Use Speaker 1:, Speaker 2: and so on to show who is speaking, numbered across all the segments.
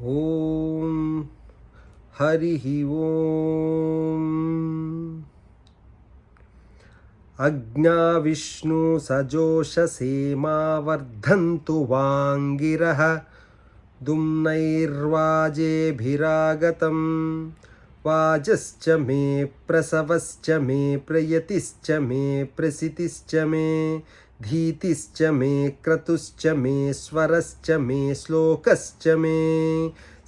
Speaker 1: ఓం హరి ఓం. అజ్ఞావిష్ణు సజోషసేమా వర్ధంతు వాంగిరః దుమ్నైర్వాజేభిరాగతం వాజశ్చ మే ప్రసవశ్చ మే ప్రయతిశ్చ మే ప్రసితిశ్చ మే धीतिश्च मे क्रतुश्च मे स्वरश्च मे श्लोकश्च मे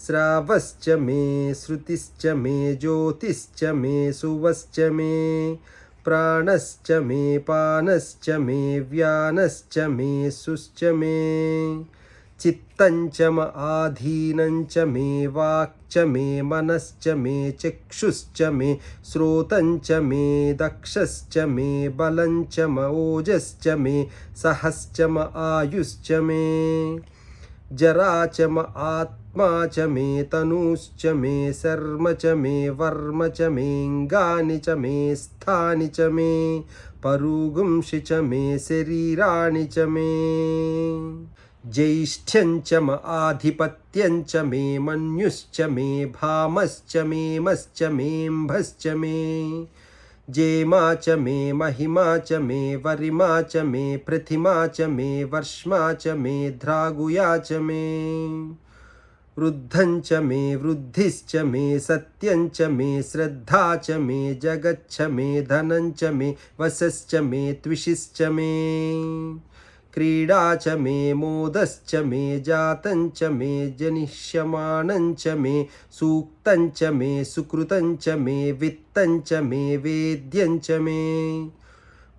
Speaker 1: श्रावश्च मे श्रुतिश्च मे ज्योतिश्च मे सुवश्च मे प्राणश्च मे पानश्च मे व्यानश्च मे सुश्च मे चित्तञ्च म आधीनञ्च मे वाक्च मे मनश्च मे चक्षुश्च मे श्रोतञ्च मे दक्षश्च मे बलञ्च म ओजश्च मे सहश्च म आयुश्च मे जरा च म आत्मा च मे तनूश्च मे शर्म च मे वर्म च मेऽङ्गानि च मे स्थानि च मे परुगुंषि च मे शरीराणि च मे ज्येष्ठ्यञ्च म आधिपत्यञ्च मे मन्युश्च मे भामश्च मे मश्च मेऽम्भश्च मे जेमा च मे महिमा च मे वरिमा च मे प्रतिमा च मे वर्ष्मा च मे द्रागुया च मे वृद्धञ्च मे वृद्धिश्च मे सत्यञ्च मे श्रद्धा च मे जगच्छ मे धनञ्च मे वशश्च मे त्विषिश्च मे क्रीडा च मे मोदश्च मे जातञ्च मे जनिष्यमाणञ्च मे सूक्तञ्च मे सुकृतञ्च मे वित्तञ्च मे वेद्यञ्च मे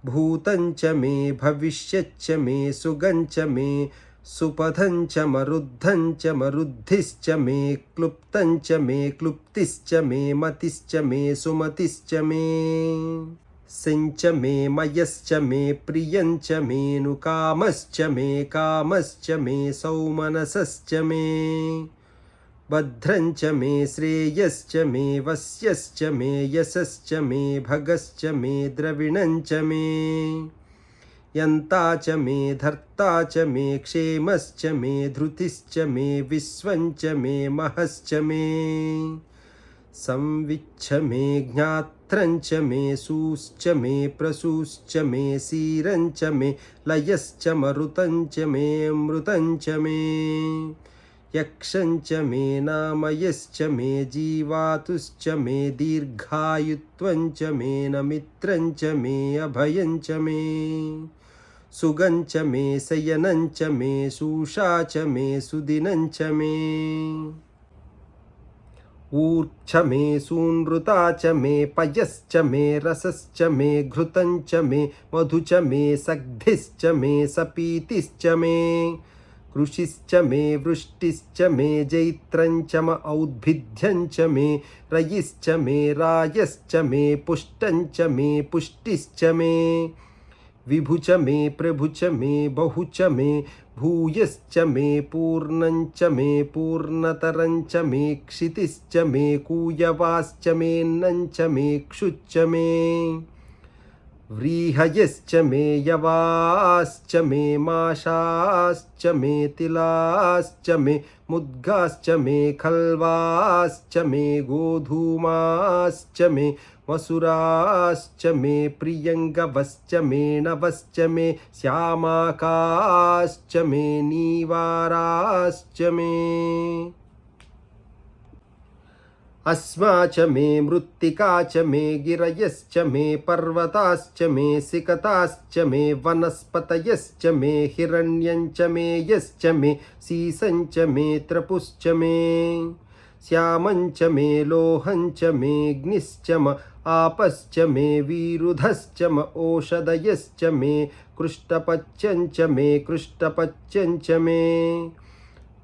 Speaker 1: भूतञ्च मे भविष्यच्च मे सुगञ्च मे सुपथञ्च मरुद्धञ्च मरुद्धिश्च मे क्लुप्तञ्च मे क्लुप्तिश्च मे मतिश्च मे सुमतिश्च मे सिंच मे मयश्च मे प्रियञ्च मेऽनुकामश्च मे कामश्च मे सौमनसश्च मे भद्रञ्च मे श्रेयश्च मे वस्यश्च मे यशश्च मे भगश्च मे द्रविणञ्च मे यन्ता च मे धर्ता च मे क्षेमश्च मे धृतिश्च मे विश्वञ्च मे महश्च मे संविच्छ मे ज्ञात्रञ्च मे सूश्च मे प्रसूश्च मे सीरञ्च मे लयश्च मरुतञ्च मे अमृतञ्च मे यक्षञ्च मे नामयश्च मे जीवातुश्च मे दीर्घायुत्वञ्च मे नमित्रञ्च मे अभयञ्च मे सुगञ्च मे शयनञ्च मे सूषा च मे सुदिनञ्च मे ऊर्ध्व मे सूनृता च मे पयश्च मे रसश्च मे घृतञ्च मे मधु च मे सग्धिश्च मे सपीतिश्च मे कृषिश्च मे वृष्टिश्च मे जैत्रञ्च म औद्भिद्यञ्च मे रयिश्च मे रायश्च मे पुष्टञ्च मे पुष्टिश्च मे विभुच मे प्रभुच मे बहुच मे भूयश्च मे पूर्णञ्च मे पूर्णतरञ्च मे क्षितिश्च मे कूयवाश्च मेऽन्नञ्च मे क्षुच्च मे व्रीहयश्च मे यवाश्च मे माशाश्च मे तिलाश्च मे मुद्गाश्च मे खल्वाश्च मे गोधूमाश्च मे वसुराश्च मे प्रियङ्गवश्च मे नवश्च मे श्यामाकाश्च मे नीवाराश्च मे अस्मा च मे मृत्तिका च मे गिरयश्च मे पर्वताश्च मे सिकताश्च मे वनस्पतयश्च मे हिरण्यञ्च मे यश्च मे सीसञ्च मे त्रपुश्च मे श्यामञ्च मे लोहञ्च मेऽग्निश्च म आपश्च मे विरुधश्च म ओषधयश्च मे कृष्टपच्यञ्च मे कृष्टपच्यञ्च मे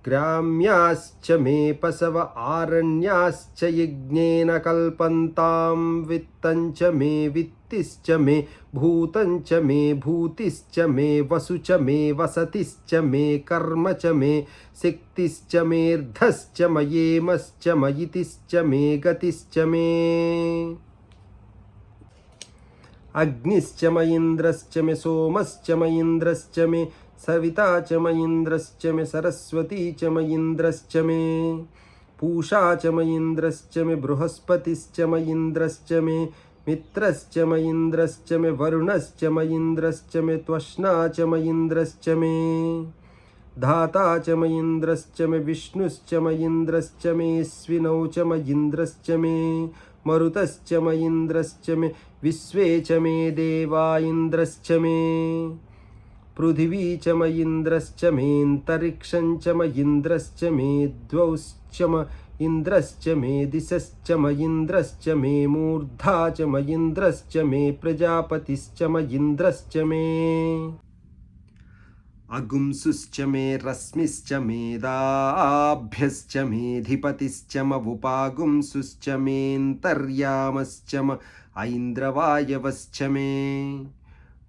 Speaker 1: ग्राम्याश्च मे पशव आरण्याश्च यज्ञेन कल्पन्तां वित्तञ्च मे वित्तिश्च मे भूतञ्च मे भूतिश्च मे वसु च मे वसतिश्च मे कर्म च मे सिक्तिश्च मेऽर्धश्च मयेमश्च मयितिश्च मे गतिश्च मे अग्निश्च म इन्द्रश्च मे सोमश्च म इन्द्रश्च मे सविता च मयीन्द्रश्च मे सरस्वती च मयीन्द्रश्च मे पूषा च मयीन्द्रश्च मे बृहस्पतिश्च मयीन्द्रश्च मे मित्रश्च मयीन्द्रश्च मे वरुणश्च मयीन्द्रश्च मे त्वष्णा च मयीन्द्रश्च मे धाता च मयीन्द्रश्च मे विष्णुश्च मयीन्द्रश्च मे स्विनौ च मयीन्द्रश्च मे मरुतश्च मयीन्द्रश्च मे विश्वे च मे देवा इन्द्रश्च मे पृथिवी च मयीन्द्रश्च मेऽन्तरिक्षं च मयीन्द्रश्च मे द्यौश्च इन्द्रश्च मे दिशश्च मयीन्द्रश्च मे मूर्धा च मयीन्द्रश्च मे प्रजापतिश्च मयीन्द्रश्च मे अगुंसुश्च मे रश्मिश्च मेदाभ्यश्च मेऽधिपतिश्च मवुपागुंसुश्च मेऽन्तर्यामश्च म ऐन्द्रवायवश्च मे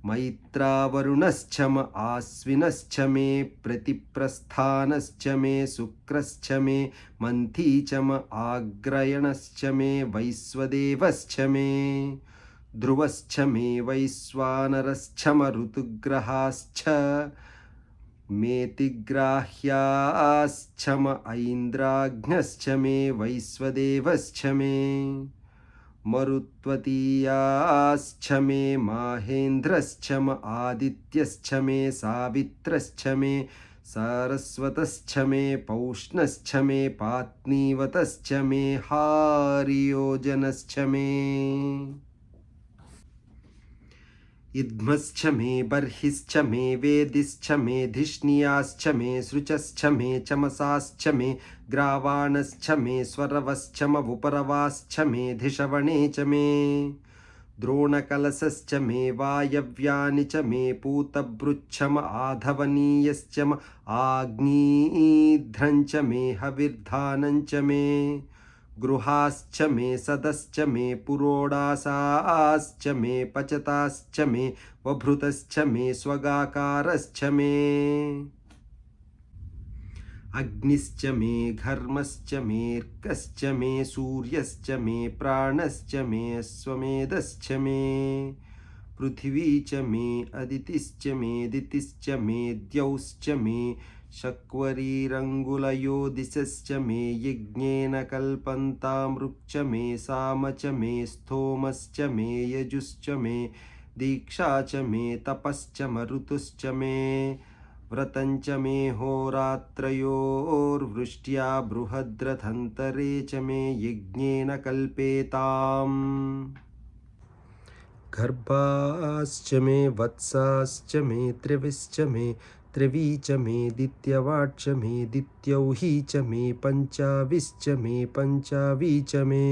Speaker 1: मैत्रावरुणश्च म आश्विनश्च मे प्रतिप्रस्थानश्च मे शुक्रश्च मे मन्थी च म आग्रयणश्च मे वैश्वदेवश्च मे ध्रुवश्च मे वैश्वानरश्च म ऋतुग्रहाश्च मेतिग्राह्याश्च म ऐन्द्राग्न्यश्च मे वैश्वदेवश्च मे मरुत्वतीयाश्च मे माहेन्द्रश्च म आदित्यश्च मे सावित्रश्च मे सरस्वतश्च मे पौष्णश्च मे पात्नीवतश्च मे हारियोजनश्च मे इद्मश्च मे बर्हिश्च मे वेदिश्च मे धिष्णियाश्च मे सृचश्च मे चमसाश्च मे ग्रावाणश्च मे स्वरवश्च मवुपरवाश्च मे धिषवणे च मे द्रोणकलशश्च मे वायव्यानि च मे पूतभृच्छ म आधवनीयश्च म आग्नीध्रं च मे हविर्धानं च मे गृहाश्च मे सदश्च मे पुरोडासाश्च मे पचताश्च मे वभृतश्च मे स्वगाकारश्च मे अग्निश्च मे घर्मश्च मेऽर्कश्च मे सूर्यश्च मे प्राणश्च मे अश्वमेधश्च मे पृथिवी च मे अदितिश्च मे दितिश्च मे द्यौश्च मे शक्वरीरङ्गुलयो दिशश्च मे यज्ञेन कल्पन्तामृक्च मे साम च मे स्थोमश्च मे यजुश्च मे दीक्षा च मे तपश्च मरुतुश्च मे व्रतं च मे होरात्रयोर्वृष्ट्या बृहद्रथन्तरे च मे यज्ञेन कल्पेताम् गर्भाश्च मे वत्साश्च मे त्रिविश्च मे त्रिवी च मे दित्यवाट् च मे दित्यौही च मे पञ्चाविश्च मे पञ्चावी च मे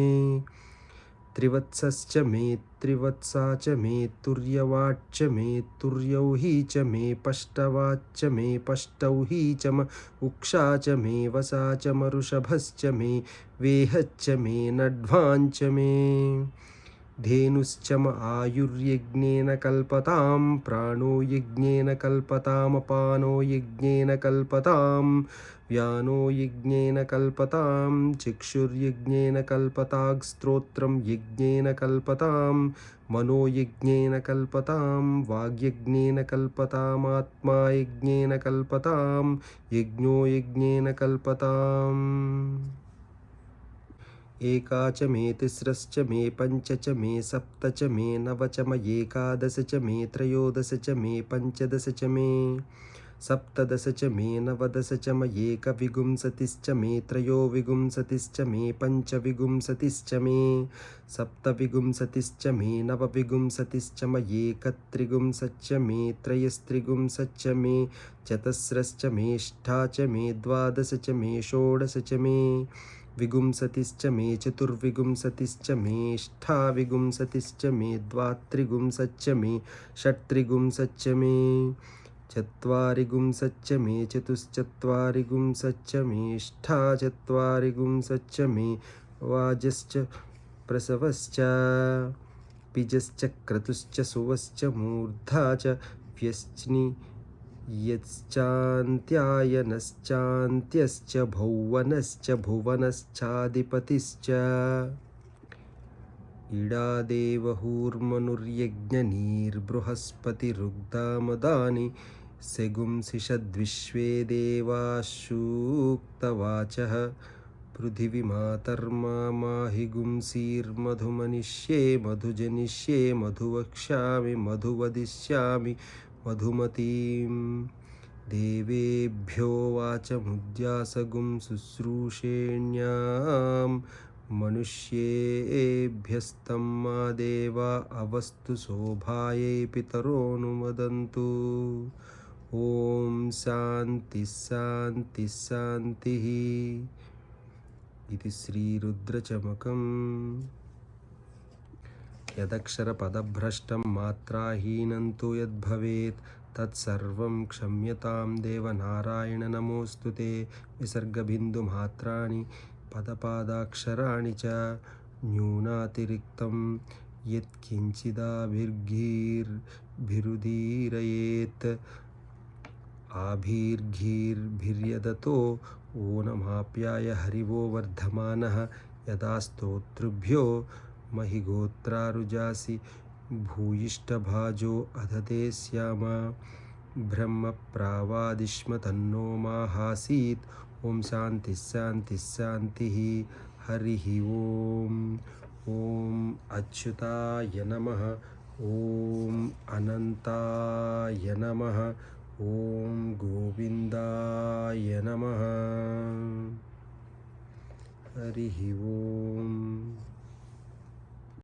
Speaker 1: त्रिवत्सश्च मे त्रिवत्सा च मे तुर्यवाट् च मे तुर्यौही च मे पष्टवाच्च मे पष्टौही च म उक्षा च मे वसा च मरुषभश्च मे वेहच्च मे नड्वाञ्च मे धेनुश्च म आयुर्यज्ञेन कल्पतां प्राणो यज्ञेन कल्पतामपानो यज्ञेन कल्पतां व्यानो यज्ञेन कल्पतां चक्षुर्यज्ञेन कल्पताग्स्त्रोत्रं यज्ञेन कल्पतां मनो यज्ञेन कल्पतां वाग्यज्ञेन कल्पतामात्मा यज्ञेन कल्पतां यज्ञो यज्ञेन कल्पताम् एका च मे तिस्रश्च मे पञ्च च मे सप्त च मे नव च म एकादश च मे त्रयोदश च मे पञ्चदश च मे सप्तदश च मे नवदश च म एकविंशतिश्च मे त्रयोविंशतिश्च मे पञ्चविंशतिश्च मे सप्तविंशतिश्च मे नवविंशतिश्च म एकत्रिंशच्च मे त्रयस्त्रिंशच्च मे चतस्रश्च मेष्ठा च मे द्वादश च मे षोडश च मे विंशतिश्च मे चतुर्विंशतिश्च मेष्ठाविंशतिश्च मे द्वात्रिंशच्च मे षट्त्रिंशच्च मे चत्वारिंशच्च मे चतुश्चत्वारिंशच्च मेष्ठाचत्वारिंशच्च मे वाजश्च प्रसवश्च पिजश्च क्रतुश्च सुवश्च मूर्धा च व्यश्नि यश्चान्त्यायनश्चान्त्यश्च भौवनश्च भुवनश्चाधिपतिश्च इडादेवहूर्मनुर्यज्ञनीर्बृहस्पतिरुग्धामदानि सेगुंसिषद्विश्वे देवाशूक्तवाचः पृथिवीमातर्मा माहि गुंसीर्मधुमनिष्ये मधुजनिष्ये मधुवक्ष्यामि मधुवदिष्यामि मधुमतीम् देवेभ्यो वाचमुद्यासगुं शुश्रूषेण्यां मनुष्येभ्यस्तं मा देवा अवस्तु शोभायै पितरोऽनुमोदन्तु ఓం శాంతి శాంతి శాంతి. ఇది శ్రీరుద్రచమకం. యదక్షరపదభ్రష్టం మాత్రాహీనం తు యద్భవేత్ తత్సర్వం క్షమ్యతాం దేవ నారాయణ నమోస్తుతే. విసర్గబిందుమాత్రాణి పదపాదాక్షరాణి చ న్యూనాతిరిక్తం యత్కించిదాభిర్గీర్భిరుదీరయేత్ ఆభిర్ఘీర్భిర్యదతో ఓనమాప్యాయ హరివో వర్ధమానః. యదా స్తోతృభ్యో మహిగోత్రారుజాసి భూయిష్టభాజో అదతే శ్యామ బ్రహ్మ ప్రావాదిష్మ తన్నో మాహాసీత్. ఓం శాంతి శాంతి శాంతి. హరి ఓం. ఓం అచ్యుతాయ నమః. ఓం అనంతాయ నమః. ఓం గోవిందాయ నమః. హరి ఓం.